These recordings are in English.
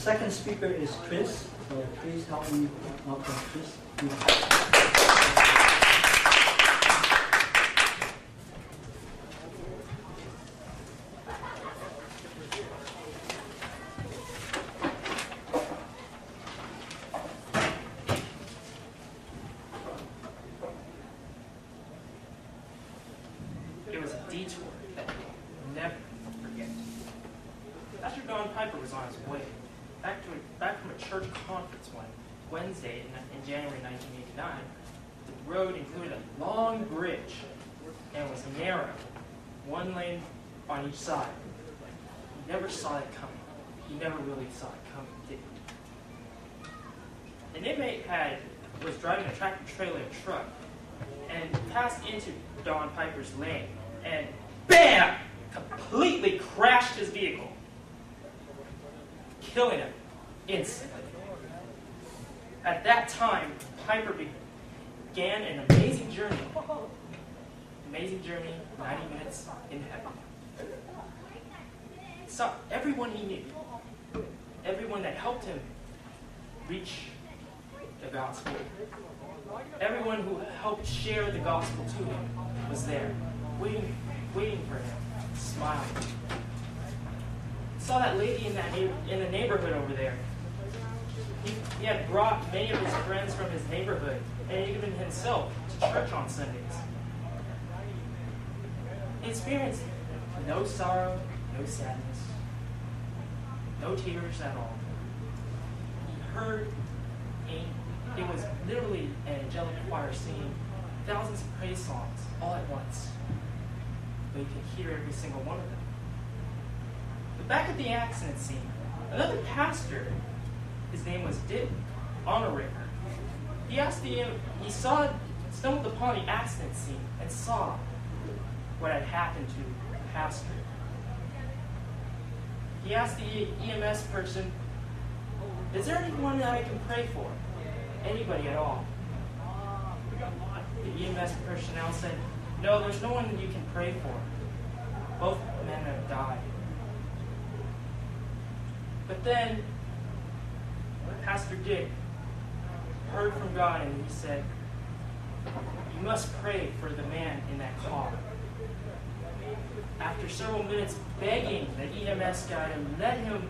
second speaker is Chris, so please help me welcome Chris. It was a detour that we'll never forget. Pastor Don Pipper was on his way back from a church conference one Wednesday in January 1989. The road included a long bridge and was narrow, one lane on each side. He never saw it coming. He never really saw it coming, did he? An inmate was driving a tractor-trailer truck and passed into Don Piper's lane and BAM! Completely crashed his vehicle, killing him instantly. At that time, Piper began an amazing journey. 90 minutes in heaven. He saw everyone he knew, everyone that helped him reach the gospel. Everyone who helped share the gospel to him was there, waiting for him, smiling. Saw that lady in the neighborhood over there. He had brought many of his friends from his neighborhood and even himself to church on Sundays. He experienced no sorrow, no sadness, no tears at all. He heard it was literally an angelic choir singing thousands of praise songs all at once. But you could hear every single one of them. But back at the accident scene, another pastor, his name was Dick Honoraker, he stumbled upon the accident scene and saw what had happened to the pastor. He asked the EMS person, "Is there anyone that I can pray for? Anybody at all?" The EMS personnel said, "No, there's no one you can pray for. Both men have died." But then, Pastor Dick heard from God and he said, "You must pray for the man in that car." After several minutes begging the EMS guy to let him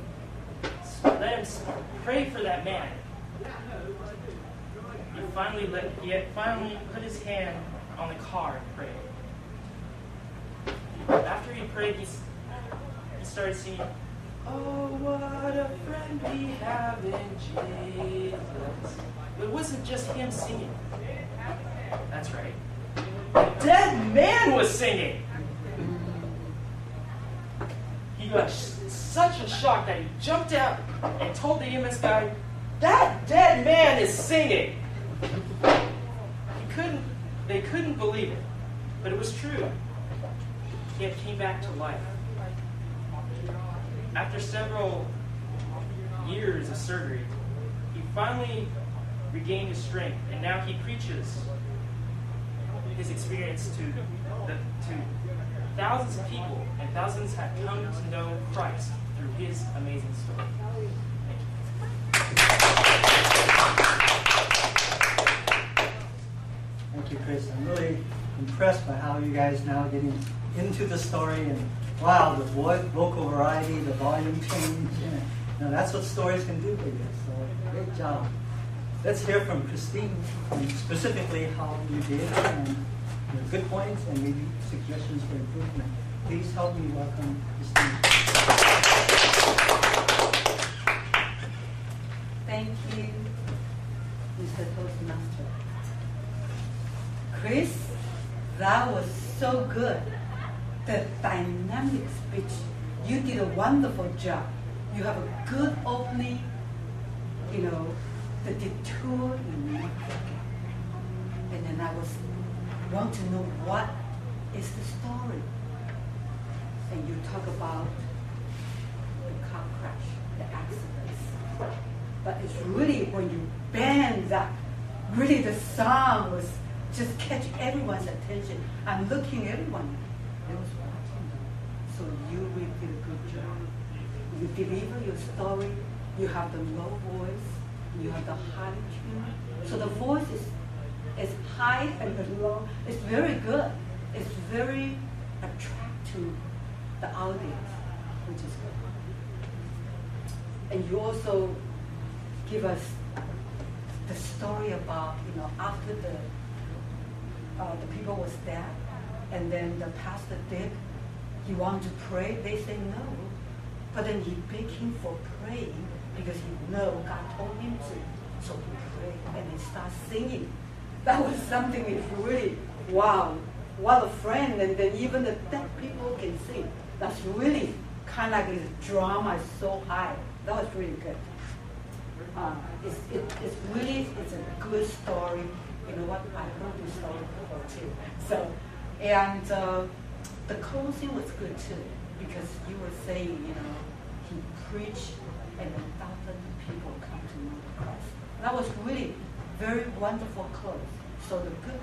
pray for that man, he had finally put his hand on the car and prayed. After he prayed, he started singing, "Oh, what a friend we have in Jesus." It wasn't just him singing. That's right. The dead man was singing. He got such a shock that he jumped out and told the EMS guy, "That dead man is singing." They couldn't believe it, but it was true. He had came back to life. After several years of surgery, he finally regained his strength, and now he preaches his experience to thousands of people, and thousands have come to know Christ through his amazing story. Thank you, Chris. I'm really impressed by how you guys now getting into the story, and wow, the vocal variety, the volume change. You know, that's what stories can do for you. So great job. Let's hear from Christine, and specifically how you did, and your good points, and maybe suggestions for improvement. Please help me welcome Christine. Thank you, Mr. Toastmaster. Chris, that was so good. The dynamic speech. You did a wonderful job. You have a good opening. You know, the detour you never forget. And then I want to know what is the story. And you talk about the car crash, the accidents. But it's really when you bend that, really the song was just catch everyone's attention. I'm looking at everyone. They was watching. So you really did a good job. You deliver your story You have the low voice, you have the high tune. So the voice is high and the low. It's very good. It's very attractive to the audience, which is good. And you also give us the story about, after the people was dead, and then the pastor did, he wanted to pray, they say no. But then he begged him for praying because he know God told him to. So he prayed and he started singing. That was something that's really, wow, what a friend. And then even the dead people can sing. That's really kind of like the drama is so high. That was really good. It's a good story. You know what? I heard this story before too. So, and the closing was good too, because you were saying, he preached and 1,000 people come to know Christ. That was really very wonderful close. So the good,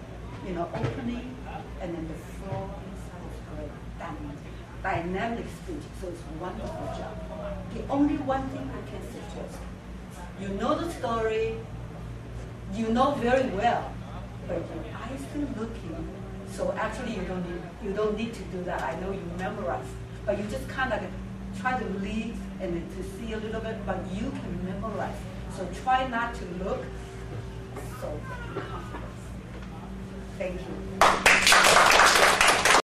opening and then the flow inside was great. Dynamic speech. So it's a wonderful job. The only one thing I can suggest, you know the story, you know very well, but your eyes still looking. So actually you don't need to do that. I know you memorize, but you just kind of try to lead and to see a little bit, but you can memorize. So try not to look. So be confident. Thank you.